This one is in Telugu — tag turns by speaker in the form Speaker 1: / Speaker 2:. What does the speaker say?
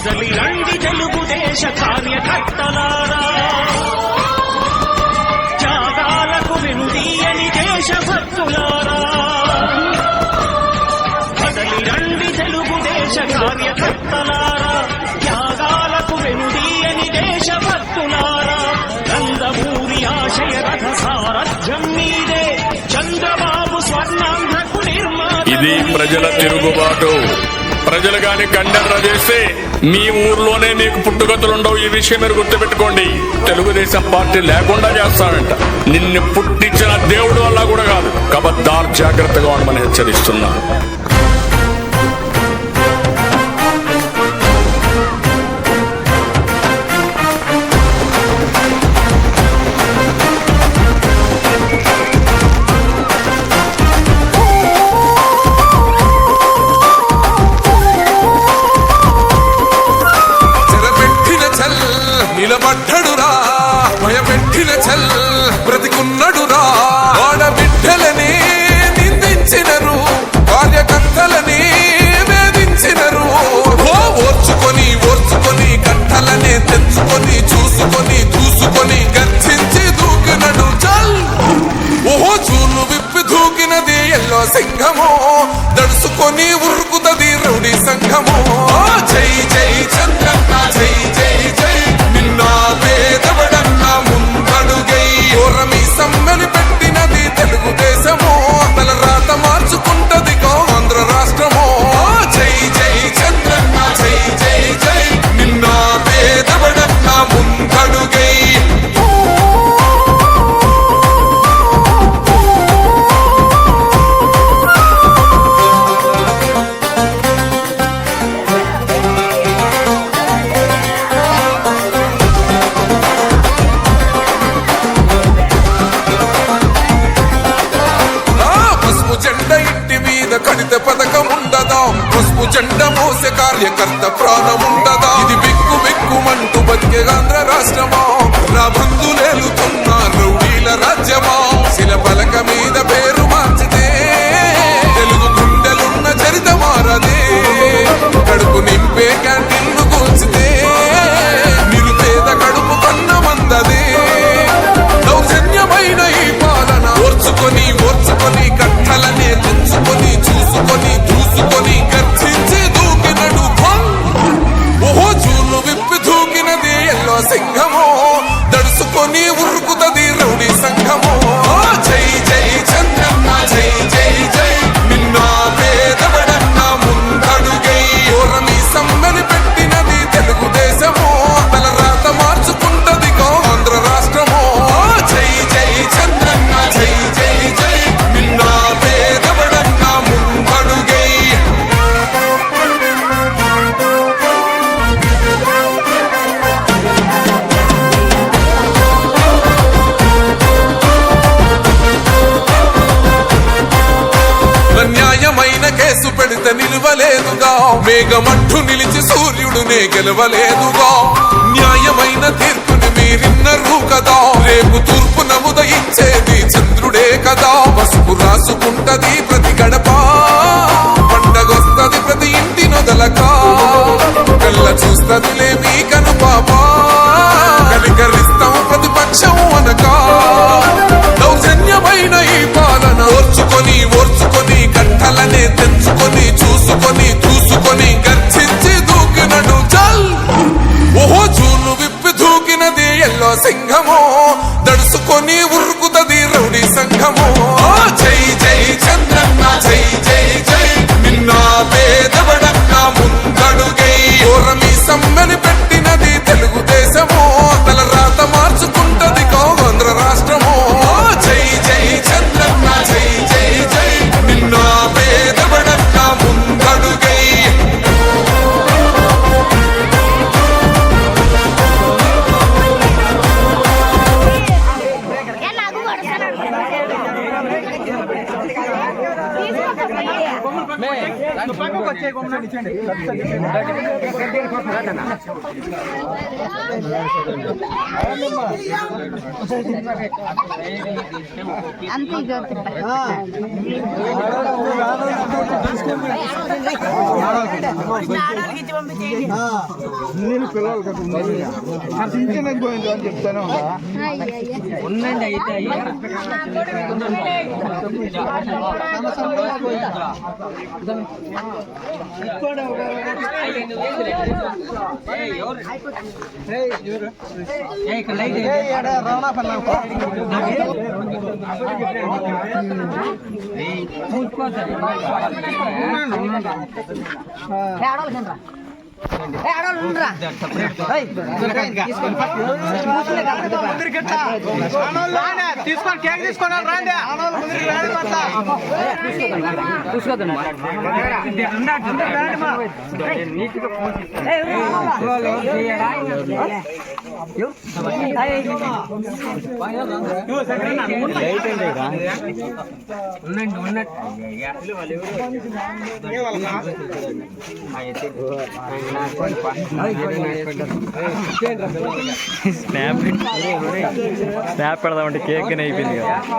Speaker 1: కదలి రండి తెలుగుదేశ కార్యకర్తలారా, త్యాగాలకు వెనుదీయని దేశభక్తులారా. కదలి రండి తెలుగుదేశ కార్యకర్తలారా, త్యాగాలకు వెనుదీయని దేశభక్తులారా. నందమూరి ఆశయ రథ సారథ్యం మీదే, చంద్రబాబు స్వర్ణాంధ్రకు నిర్మాత.
Speaker 2: ఇది ప్రజల తిరుగుబాటు. ప్రజలు గాని కండెర్ర చేస్తే మీ ఊర్లోనే నీకు పుట్టుగతులుండవు. ఈ విషయం మీరు గుర్తుపెట్టుకోండి. తెలుగుదేశం పార్టీ లేకుండా చేస్తాడంట. నిన్ను పుట్టించిన దేవుడు వల్ల కూడా కాదు. కబద్దార్, జాగ్రత్తగా ఉండమని హెచ్చరిస్తున్నా.
Speaker 3: నిలబడ్డడురా భయపెట్టిన చల్ బ్రతికున్నడురా. ఆడబిడ్డలని నిందించినరు, కార్యకర్తలని వేధించినరు. ఓర్చుకొని ఓర్చుకొని కట్టలనే తెచ్చుకొని చూసుకొని దూసుకొని గర్జించి దూకినడు చల్. ఓహో చూలు విప్పి దూకినది ఎల్లో సింహము, దడుసుకొని ఉరుకుతది రౌడీ సంఘము. జై జై చంద్రన్న జై జై జై, నిన్న పేదవడన్న ముందడుగై. ఓరమి సమ్మెని పెట్టినది తెలుగుదేశము, తల రాత మార్చుకుంటది ఆంధ్ర రాష్ట్రము. జై జై చంద్రన్న జై జై జై, నిన్న పేదవడన్న ముందడుగై. కడిత పథకం ఉండదా, పసుపు జెండ మోసే కార్యకర్త ప్రాణముండదా. ఇది బిక్కు బిక్కుమంటూ బతికే ఆంధ్ర రాష్ట్రమా, నా బంధులేలుతున్న రౌడీల రాజ్యమా. శిల పలక మీద పేరు మార్చితే తెలుగు గుండెలున్న చరిత మారదే. కడుపు నింపే క్యాంటీన్లు కూల్చితే నిరుపేద కడుపు కన్న మందదే. దౌర్జన్యమైన ఈ పాలన ఓర్చుకొని ఓర్చుకొని కట్టలనే తెచ్చుకొని చూసుకొని దూసుకొని గర్జించి దూకినడు. ఓహో చూలు విప్పి దూకినది ఎల్లో సింహము, దడుసుకొని ఉరుకుతది రౌడీ సంఘము. జై జై చంద్రన్న జై జై జై, నిన్న పేదవడన్న ముందడుగై. ఓరమి సమ్మెని పెట్టినది తెలుగుదేశము, తల రాత మార్చుకుంటది ఆంధ్ర రాష్ట్రము. జై జై చంద్రన్న జై జై జై, నిన్న పేదవడన్న ముందడుగై. న్యాయమైన కేసు పెడితే నిలువలేదుగా, మేఘమట్టు నిలిచి సూర్యుడునే గెలవలేదుగా. న్యాయమైన తీర్పుని మీరిన్నరు కదా, రేపు తూర్పు నముదయించేది చంద్రుడే కదా. పసుపు రాసుకుంటది ప్రతి గడప, పండగొస్తది ప్రతి ఇంటి నొదలక. కళ్ళ చూస్తదిలే మీ కను పాప, కలికరిస్తాం ప్రతిపక్షం అనక. దౌర్జన్యమైన ఈ పాలన ఓర్చుకొని ఓర్చుకొని కట్టలనే తెచ్చుకొని చూసుకొని దూసుకొని గర్జించి దూకినడు చల్. ఓహో చూలు విప్పి దూకినది ఎల్లో సింహము, దడుసుకొని ఉరుకుతది రౌడీ సంఘము. జై జై చంద్రన్న జై జై జై, నిన్న పేదవడన్న ముందడుగై. ఓరమి సమ్మెని పెట్టినది తెలుగుదేశము, తల రాత మార్చుకుంటది ఆంధ్ర రాష్ట్రము. జై జై చంద్రన్న జై జై జై, నిన్న పేదవడన్న ముందడుగై.
Speaker 4: పక్కకు వచ్చే అంతే
Speaker 5: నేను పిల్లలు పోయింది అని చెప్తాను
Speaker 6: ఉండండి అయితే
Speaker 5: తీసుకొని కేక్ తీసుకొని రాండి
Speaker 6: ఉండండి ఉన్నట్టు
Speaker 7: స్నాప్ పెడదామంటే కేక్ అయిపోయింది కదా.